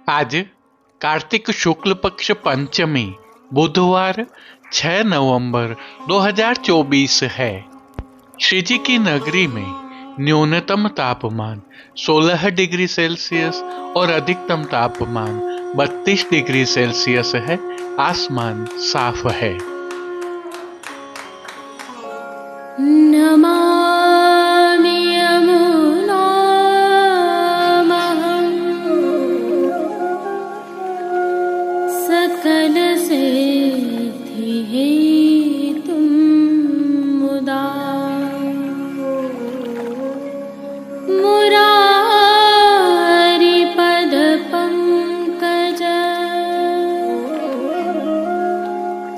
आज कार्तिक शुक्ल पक्ष पंचमी बुधवार 6 नवंबर 2024 है। श्री जी की नगरी में न्यूनतम तापमान 16 डिग्री सेल्सियस और अधिकतम तापमान 32 डिग्री सेल्सियस है। आसमान साफ है। नमामि यमुनामहं सकलसिद्धिहेतुं मुदा मुरारिपदपङ्कज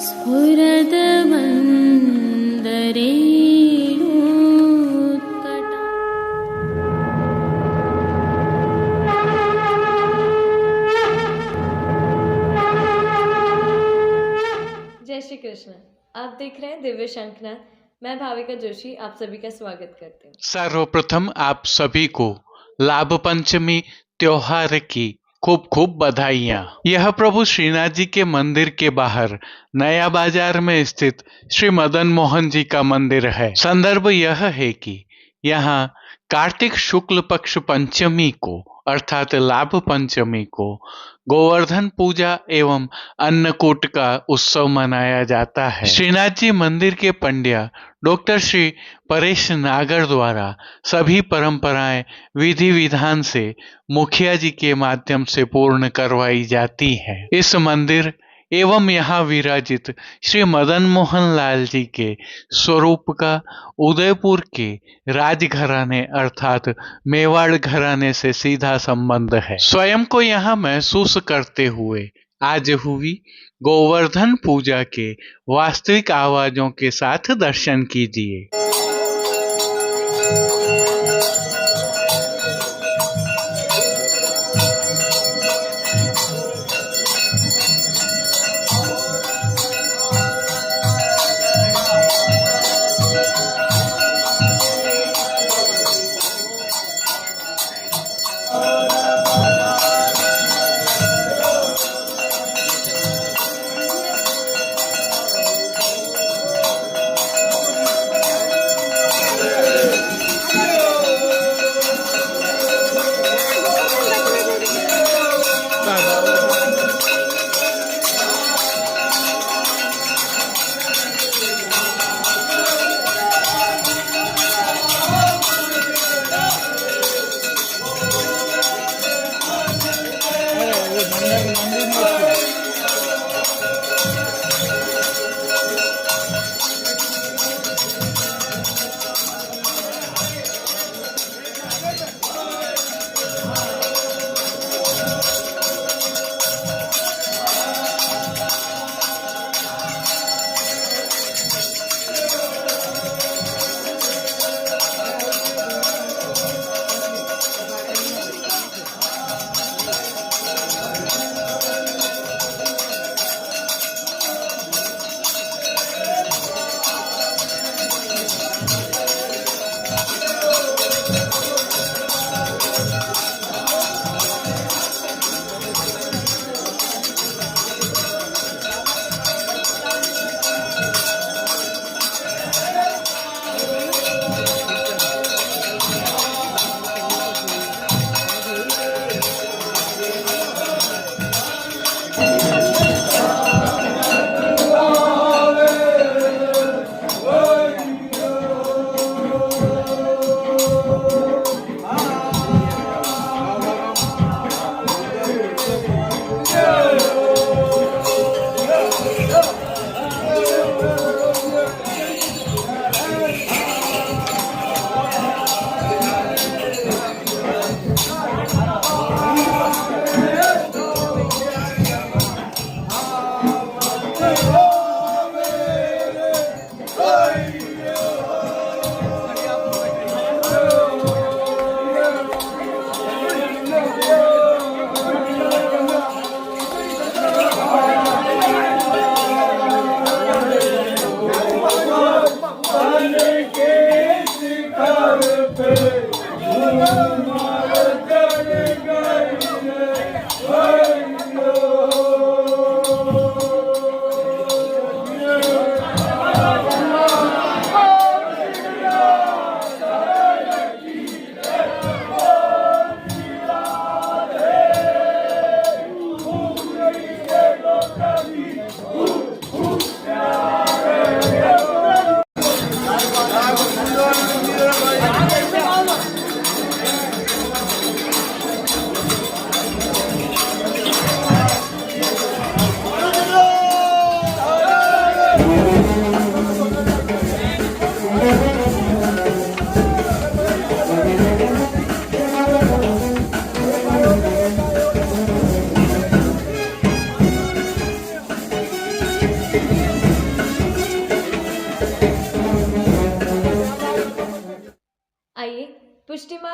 स्फुरद्वन्दरे जय श्री कृष्ण। आप देख रहे हैं दिव्य शंखनाद। मैं भाविका जोशी आप सभी का स्वागत करती हूँ। सर्वप्रथम आप सभी को लाभ पंचमी त्योहार की खूब खूब बधाइयाँ। यह प्रभु श्रीनाथ जी के मंदिर के बाहर नया बाजार में स्थित श्री मदन मोहन जी का मंदिर है। संदर्भ यह है कि यहाँ कार्तिक शुक्ल पक्ष पंचमी को अर्थात लाभ पंचमी को गोवर्धन पूजा एवं अन्नकूट का उत्सव मनाया जाता है। श्रीनाथ जी मंदिर के पंड्या डॉक्टर श्री परेश नागर द्वारा सभी परंपराएं विधि विधान से मुखिया जी के माध्यम से पूर्ण करवाई जाती है। इस मंदिर एवं यहाँ विराजित श्री मदन मोहन लाल जी के स्वरूप का उदयपुर के राजघराने अर्थात मेवाड़ घराने से सीधा संबंध है। स्वयं को यहाँ महसूस करते हुए आज हुई गोवर्धन पूजा के वास्तविक आवाजों के साथ दर्शन कीजिए।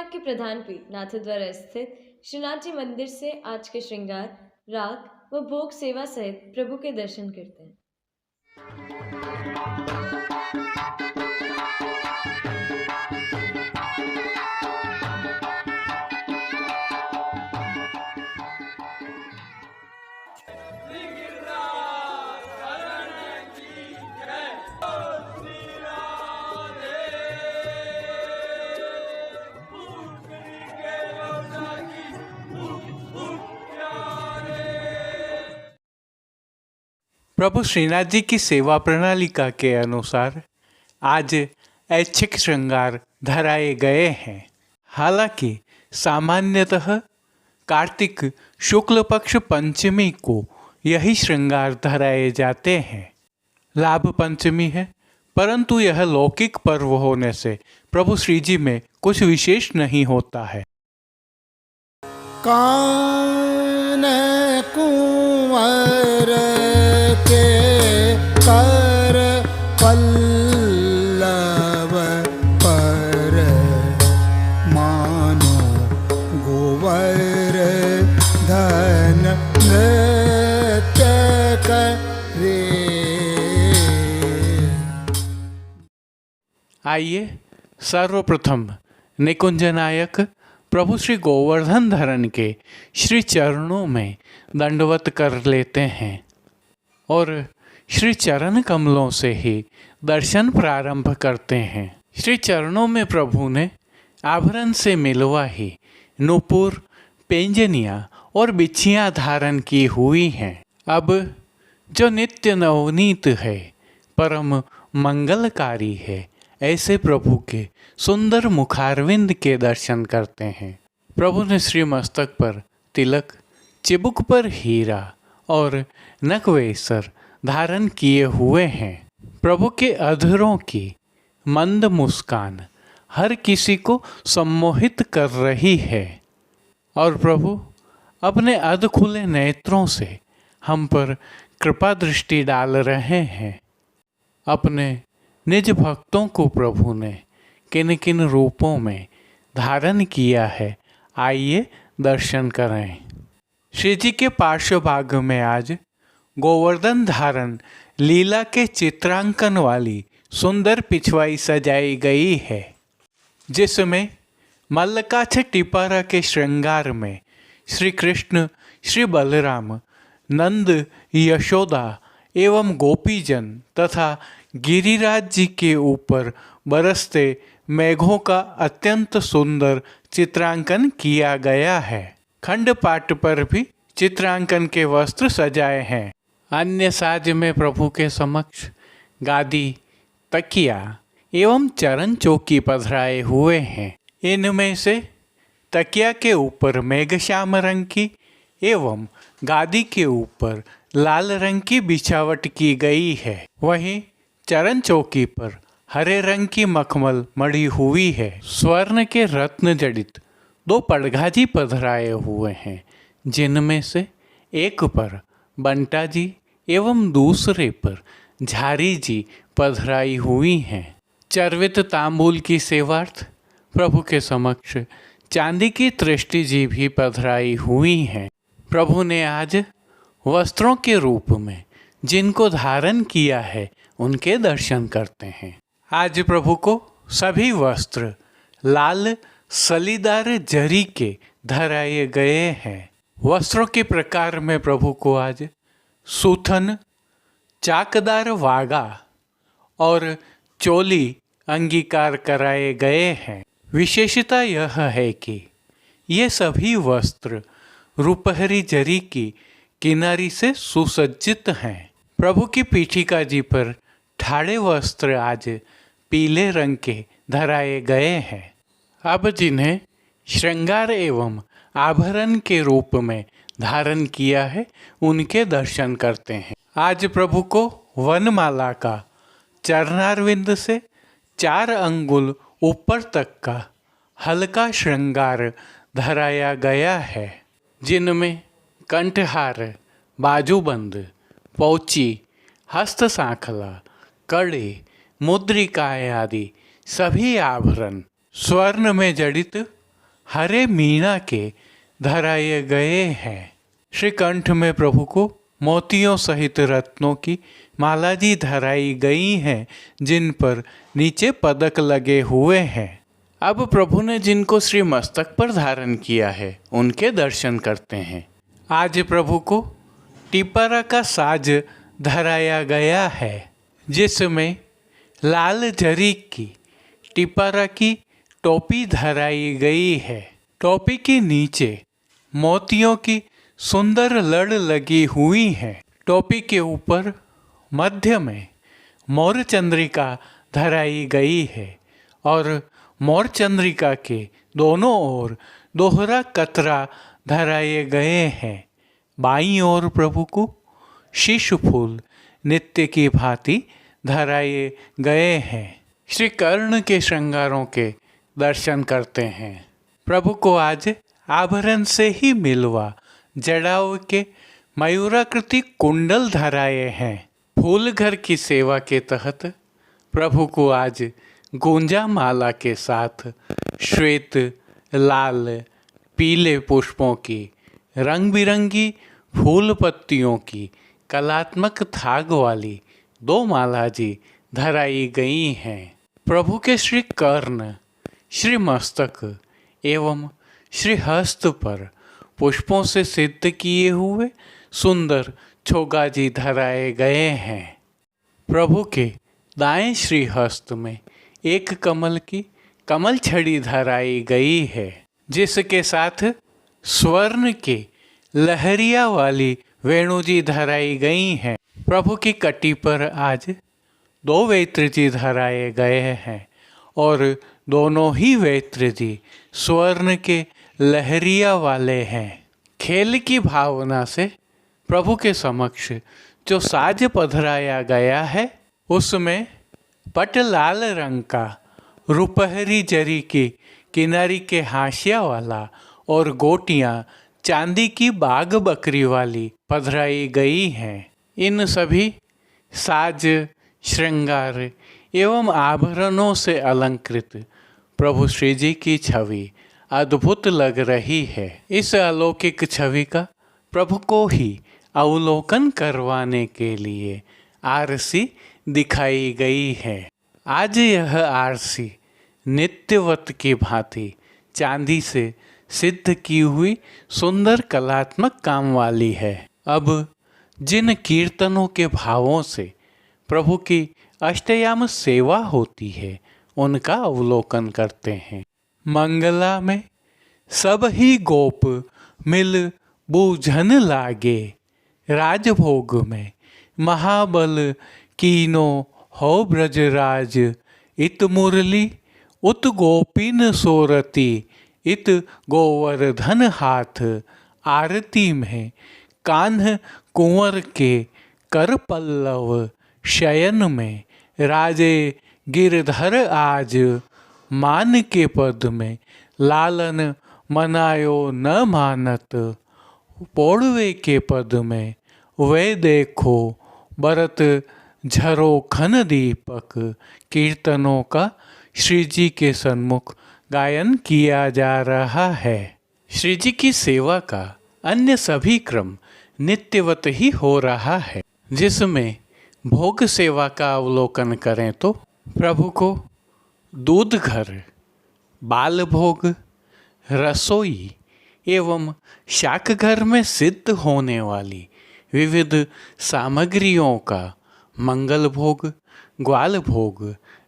राग के प्रधान पीठ नाथद्वारा स्थित श्रीनाथ जी मंदिर से आज के श्रृंगार, राग व भोग सेवा सहित प्रभु के दर्शन करते हैं। प्रभु श्रीनाथ जी की सेवा प्रणालिका के अनुसार आज ऐच्छिक श्रृंगार धराए गए हैं। हालांकि सामान्यतः कार्तिक शुक्ल पक्ष पंचमी को यही श्रृंगार धराए जाते हैं। लाभ पंचमी है, परंतु यह लौकिक पर्व होने से प्रभु श्री जी में कुछ विशेष नहीं होता है। कान कुंवर के कर पल्लव पर मानो गोवर धन नृत्य करे। आइए सर्वप्रथम निकुंज नायक प्रभु श्री गोवर्धन धरन के श्री चरणों में दंडवत कर लेते हैं और श्री चरण कमलों से ही दर्शन प्रारंभ करते हैं। श्री चरणों में प्रभु ने आभरण से मिलवाही नूपुर, पेंजनियाँ और बिछियाँ धारण की हुई हैं। अब जो नित्य नवनीत है, परम मंगलकारी है, ऐसे प्रभु के सुंदर मुखारविंद के दर्शन करते हैं। प्रभु ने श्री मस्तक पर तिलक, चिबुक पर हीरा और नकवेसर धारण किए हुए हैं। प्रभु के अधरों की मंद मुस्कान हर किसी को सम्मोहित कर रही है और प्रभु अपने अध खुले नेत्रों से हम पर कृपा दृष्टि डाल रहे हैं। अपने निज भक्तों को प्रभु ने किन किन रूपों में धारण किया है, आइए दर्शन करें। श्री जी के पार्श्व भाग में आज गोवर्धन धारण लीला के चित्रांकन वाली सुंदर पिछवाई सजाई गई है, जिसमें मल्लकाक्ष टिपारा के श्रृंगार में श्री कृष्ण, श्री बलराम, नंद, यशोदा एवं गोपीजन तथा गिरिराज जी के ऊपर बरसते मेघों का अत्यंत सुंदर चित्रांकन किया गया है। खंडपाठ पर भी चित्रांकन के वस्त्र सजाए हैं। अन्य साज में प्रभु के समक्ष गादी, तकिया एवं चरण चौकी पधराए हुए हैं। इनमें से तकिया के ऊपर मेघश्याम रंग की एवं गादी के ऊपर लाल रंग की बिछावट की गई है। वहीं चरण चौकी पर हरे रंग की मखमल मढ़ी हुई है। स्वर्ण के रत्न जड़ित 2 पड़घाजी पधराए हुए हैं, जिनमें से एक पर बंटा जी एवं दूसरे पर झारी जी पधराई हुई हैं। चर्वित तांबूल की सेवार्थ प्रभु के समक्ष चांदी की तृष्टि जी भी पधराई हुई हैं। प्रभु ने आज वस्त्रों के रूप में जिनको धारण किया है, उनके दर्शन करते हैं। आज प्रभु को सभी वस्त्र लाल सलीदार जरी के धराए गए हैं। वस्त्रों के प्रकार में प्रभु को आज सूथन, चाकदार वागा और चोली अंगीकार कराए गए हैं। विशेषता यह है कि ये सभी वस्त्र रुपहरी जरी की किनारी से सुसज्जित हैं। प्रभु की पीठिका जी पर ठाड़े वस्त्र आज पीले रंग के धराए गए हैं। अब जिन्हें श्रृंगार एवं आभरण के रूप में धारण किया है, उनके दर्शन करते हैं। आज प्रभु को वनमाला का चरणारविंद से 4 अंगुल ऊपर तक का हल्का श्रृंगार धराया गया है, जिनमें कंठहार, बाजूबंद, पौची, हस्त सांखला, कड़े, मुद्रिकाएं आदि सभी आभरण, स्वर्ण में जड़ित हरे मीना के धराए गए हैं। श्री कंठ में प्रभु को मोतियों सहित रत्नों की माला जी धराई गई हैं, जिन पर नीचे पदक लगे हुए हैं। अब प्रभु ने जिनको श्री मस्तक पर धारण किया है उनके दर्शन करते हैं। आज प्रभु को टिपरा का साज धराया गया है, जिसमें लाल जरी की टिपरा की टोपी धराई गई है। टोपी के नीचे मोतियों की सुंदर लड़ लगी हुई है। टोपी के ऊपर मध्य में मोर चंद्रिका धराई गई है और मोर चंद्रिका के दोनों ओर दोहरा कतरा धराए गए हैं। बाईं ओर प्रभु को शीश फूल नित्य की भांति धराए गए हैं। श्री कर्ण के श्रृंगारों के दर्शन करते हैं। प्रभु को आज आभरण से ही मिलवा जड़ाओं के मयूराकृति कुंडल धराए हैं। फूल घर की सेवा के तहत प्रभु को आज गुंजा माला के साथ श्वेत, लाल, पीले पुष्पों की रंग बिरंगी फूल पत्तियों की कलात्मक थाग वाली 2 माला जी धराई गई हैं। प्रभु के श्री कर्ण, श्री मस्तक एवं श्री हस्त पर पुष्पों से सिद्ध किए हुए सुंदर छोगाजी धराए गए हैं। प्रभु के दाएं श्री हस्त में एक कमल की कमल छड़ी धराई गई है, जिसके साथ स्वर्ण के लहरिया वाली वेणु जी धराई गई हैं। प्रभु की कटी पर आज 2 वेत्र जी धराए गए हैं और दोनों ही वेत्र जी स्वर्ण के लहरिया वाले हैं। खेल की भावना से प्रभु के समक्ष जो साज पधराया गया है उसमें पट लाल रंग का रुपहरी जरी की किनारी के हाशिया वाला और गोटियां चांदी की बाग बकरी वाली पधराई गई हैं। इन सभी साज, श्रृंगार एवं आभरणों से अलंकृत प्रभु श्री जी की छवि अद्भुत लग रही है। इस अलौकिक छवि का प्रभु को ही अवलोकन करवाने के लिए आरसी दिखाई गई है। आज यह आरसी नित्यवत की भांति चांदी से सिद्ध की हुई सुंदर कलात्मक काम वाली है। अब जिन कीर्तनों के भावों से प्रभु की अष्टयाम सेवा होती है उनका अवलोकन करते हैं। मंगला में सब ही गोप मिल बूझन लागे, राजभोग में महाबल कीनो हो ब्रजराज, इत मुरली उत गोपिन सोरती, इत गोवर्धन हाथ, आरती में कान्ह कुंवर के कर पल्लव, शयन में राजे गिरधर आज, मान के पद में लालन मनायो न मानत, पौड़वे के पद में वे देखो बरत झरो खन दीपक। कीर्तनों का श्री जी के सन्मुख गायन किया जा रहा है। श्री जी की सेवा का अन्य सभी क्रम नित्यवत ही हो रहा है, जिसमें भोग सेवा का अवलोकन करें तो प्रभु को दूध घर, बाल भोग, रसोई एवं शाक घर में सिद्ध होने वाली विविध सामग्रियों का मंगल भोग, ग्वाल भोग,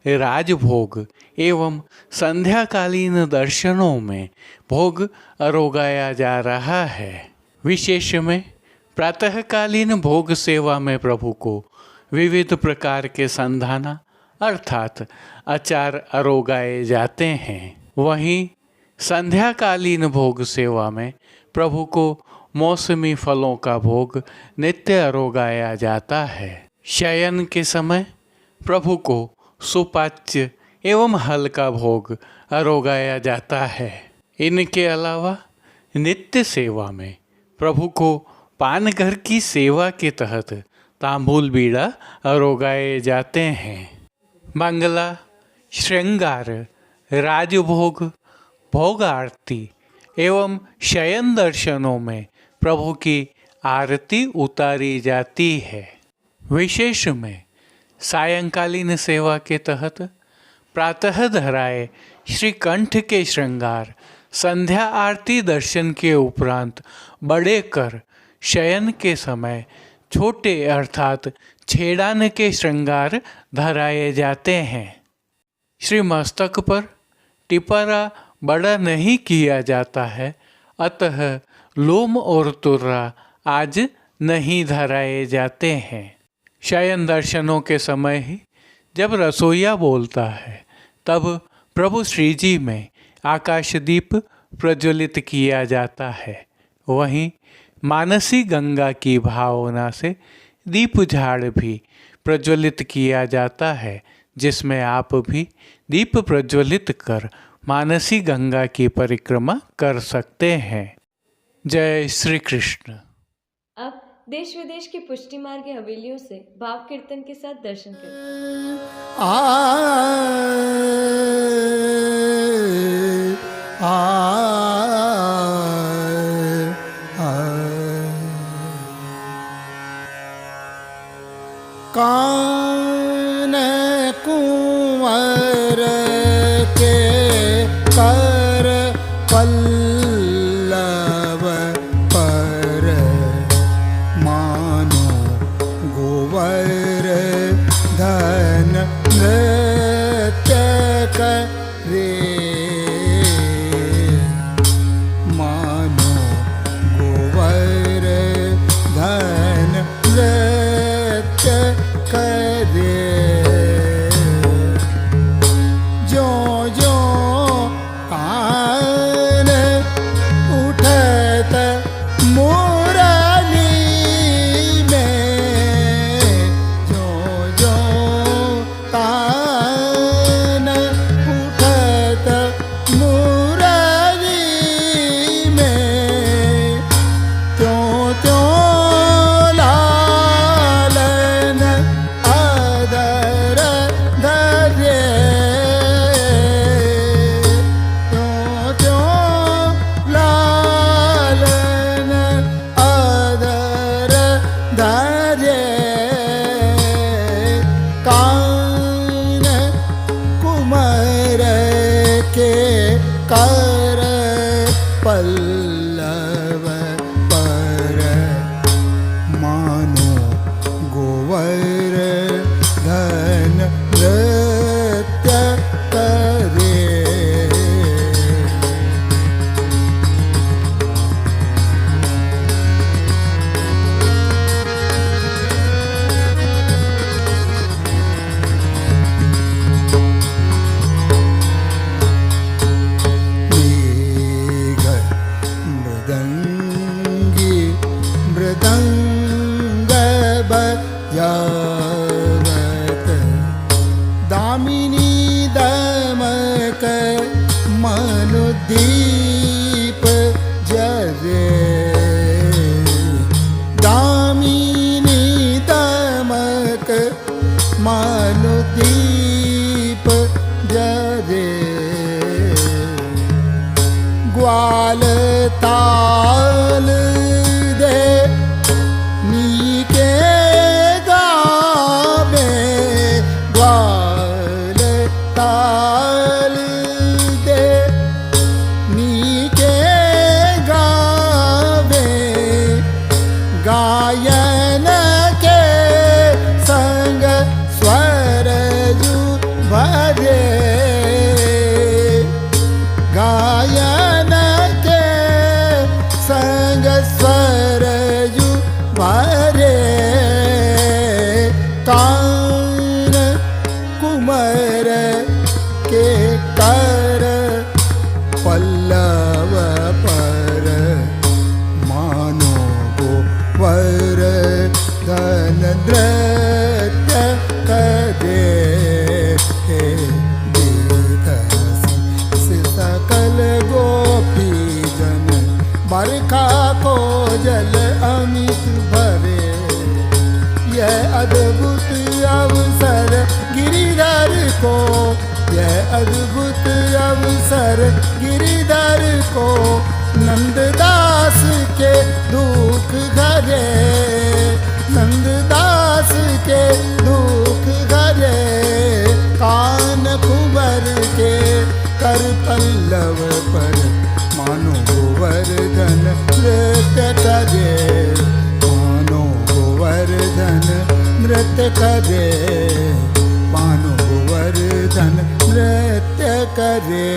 राजभोग एवं संध्याकालीन दर्शनों में भोग अरोगाया जा रहा है। विशेष में प्रातःकालीन भोग सेवा में प्रभु को विविध प्रकार के संधाना अर्थात अचार अरोगाए जाते हैं। वहीं संध्याकालीन भोग सेवा में प्रभु को मौसमी फलों का भोग नित्य अरोगाया जाता है। शयन के समय प्रभु को सुपाच्य एवं हल्का भोग अरोगाया जाता है। इनके अलावा नित्य सेवा में प्रभु को पानघर की सेवा के तहत तांबूल बीड़ा अरोगाए जाते हैं। मंगला, श्रृंगार, राजभोग, भोग आरती एवं शयन दर्शनों में प्रभु की आरती उतारी जाती है। विशेष में सायंकालीन सेवा के तहत प्रातः धराए श्री कंठ के श्रृंगार, संध्या आरती दर्शन के उपरांत बड़े कर शयन के समय छोटे अर्थात छेड़ान के श्रृंगार धराए जाते हैं। श्री मस्तक पर टिपरा बड़ा नहीं किया जाता है, अतः लोम और तुर्रा आज नहीं धराए जाते हैं। शयन दर्शनों के समय ही जब रसोईया बोलता है तब प्रभु श्रीजी में आकाशदीप प्रज्वलित किया जाता है। वहीं मानसी गंगा की भावना से दीप झाड़ भी प्रज्वलित किया जाता है, जिसमें आप भी दीप प्रज्वलित कर मानसी गंगा की परिक्रमा कर सकते हैं। जय श्री कृष्ण। अब देश विदेश की पुष्टि मार्ग हवेलियों से भाव कीर्तन के साथ दर्शन करें। कान कुंवर के कर पल्लव पर मानो गोवर धन नृत्य करे, मानो गोवर धन नृत्य करे। जो जो कान उठत मुरली में, जो जो कान उठत मुरली में, त्यों त्यों लालन अधर धरे, त्यों त्यों लालन अधर धरे। कान कुमार के कर पल्लव पर मानो गोवर धन नृत्य करे। मेघ मृदंगी मृदंग बजावत, दामिनी दमक मनुदीप जरे, दामिनी दमक मनुदीप जरे। ग्वाल ताल दे नीके गावे, ग्वाल ताल दे नीके गावे। गायन के संग स्वर जु भरे, गायन के संग स्वर जु भरे। कान कुमार के कर पल्लव पर मानो गोवर धन नृत्य करे। देखसी सकल गोपी जन बरखा को जल अमित भरे। यह अद्भुत अवसर गिरिधर को, यह अद्भुत अवसर गिरिधर को, नंददास के दुख घरे, नंददास के दुख घरे। कान कुंवर के कर पल्लव पर, मानो गोवर्धन नृत्य करे, मानो गोवर्धन नृत्य करे, मानो गोवर्धन नृत्य करे।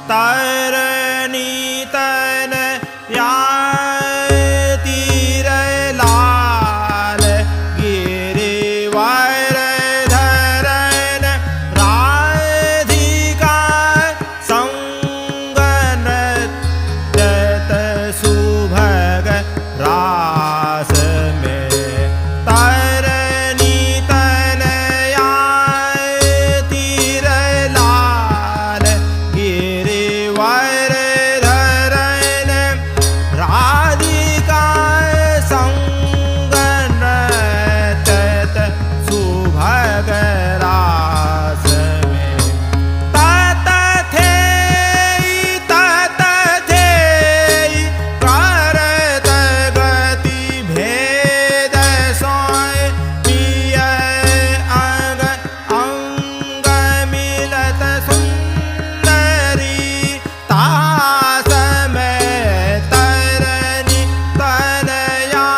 तरनी तन या तीर लाल, गिरिवर धरन राधिका संग नृत्यत सुभग रास में। तरनी तन या तीर लाल, गिरिवर धरन राधिका संग नृत्यत सुभग रास में। तत थेई करत गति भेद सोय, पिय अंग अंग मिलत सुंदरी, तास में तरनी तनया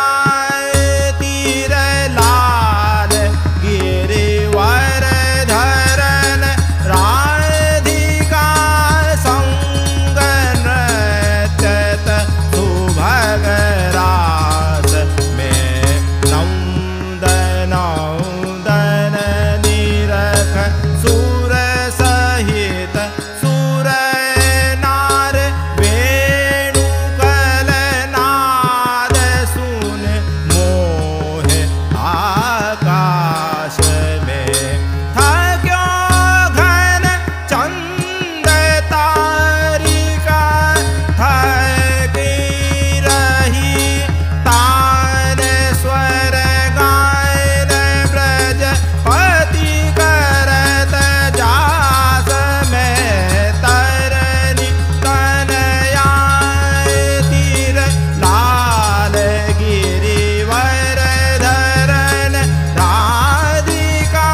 तीर लाल, गिरिवर धरन राधिका संग नृत्यत सुभग रास में। नंदन नंदन निरख सुर सहित सुर नार, वेणुकल नाद सुन मोहे आकाश में। थक्यो घन चंद तारिका, थकी रही तान स्वर गायन ब्रज पति करत जास में। तरनी तनया तीर लाल, गिरिवर धरन राधिका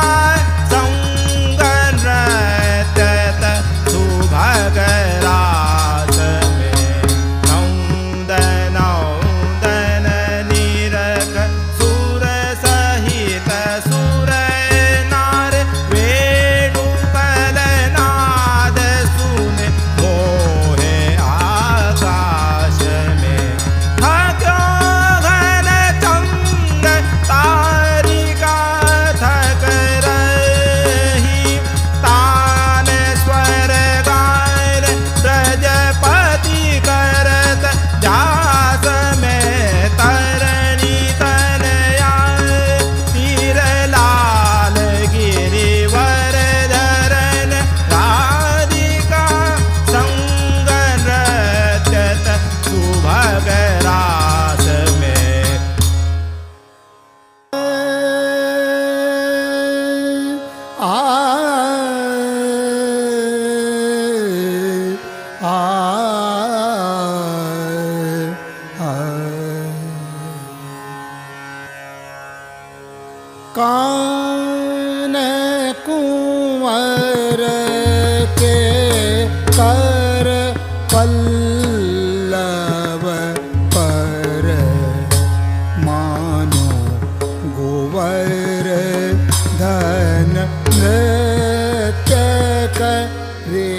संग नृत्यत सुभग रास में। नंदन नंदन निरख सुर सहित सुर नार, वेणुकल नाद सुन मोहे आकाश में। थक्यो घन चंद तारिका, थक रही तान स्वर गायन ब्रजपति करत जास में। तरनी तनया तीर लाल, गिरिवर धरन राधिका संग नृत्यत सुभग रास में। आ कान कुंवर के कर पल्लव पर, मानो गोवर्धन नृत्य करे,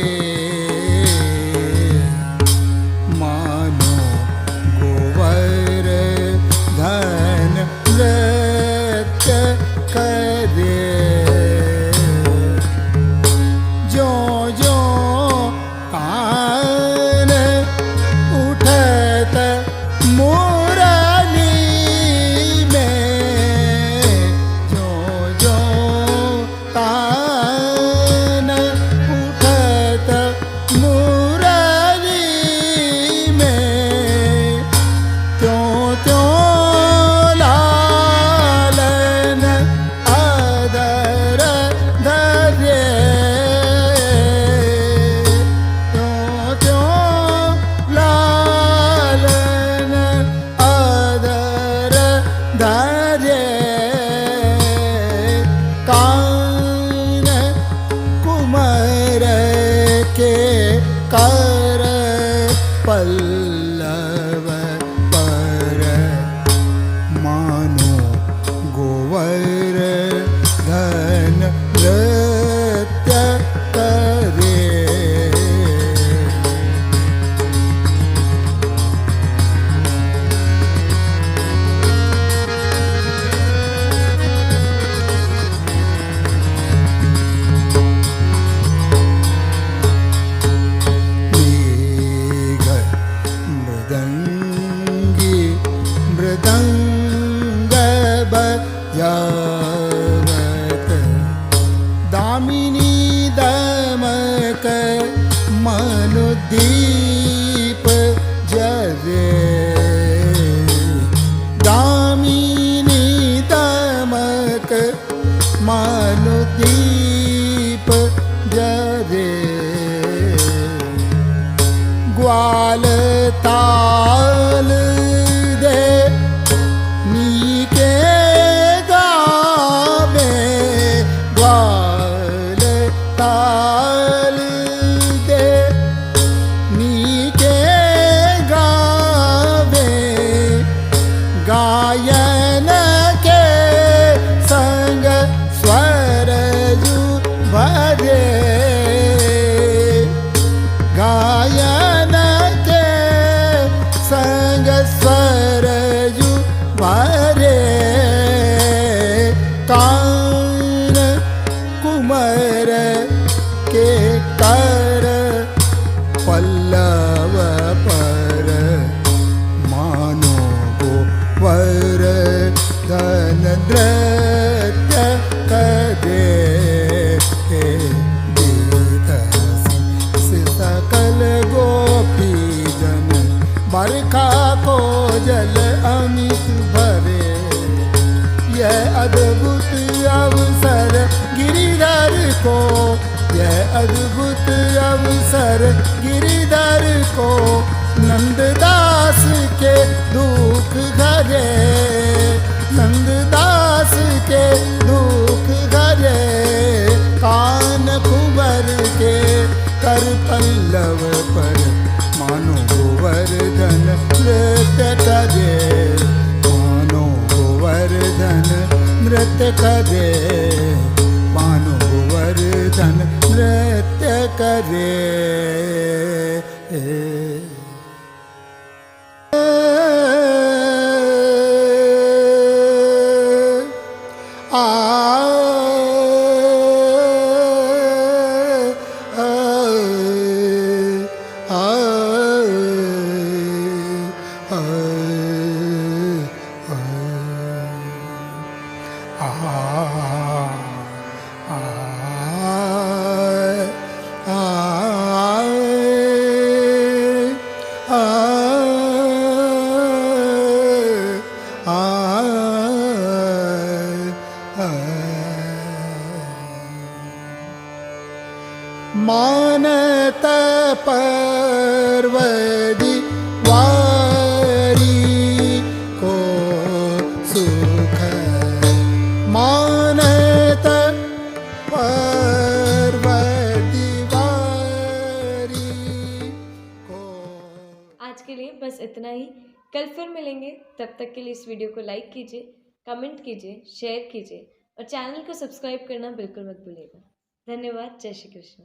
दामिनी दमक मनुदीप जरे दामिनी दमक मनुदीप जरे ग्वाल ताल दे नीके गावे ग्वाल ताल दे नीके गावे गायन के संग स्वर जु भरे गायन के संग स्वर जु भरे कान कुमर के कर पल्लव पर मानो गो वर धन नृत्य करे सकल गोपी जन बरखा को जल अमित भरे यह अद्भुत अवसर गिरिधर को यह अद्भुत अवसर गिरिधर को नंददास के दुख घरे नंददास के दुख घरे कान कुंवर के कर पल्लव पर मानो गोवर्धन नृत्य करे मानो गोवर्धन नृत्य करे मानो गोवर्धन नृत्य करे मानत पर्वदी वारी को सुख मानत पर्वदी वारी को। आज के लिए बस इतना ही। कल फिर मिलेंगे, तब तक के लिए इस वीडियो को लाइक कीजिए, कमेंट कीजिए, शेयर कीजिए और चैनल को सब्सक्राइब करना बिल्कुल मत भूलिएगा। धन्यवाद। जय श्री कृष्ण।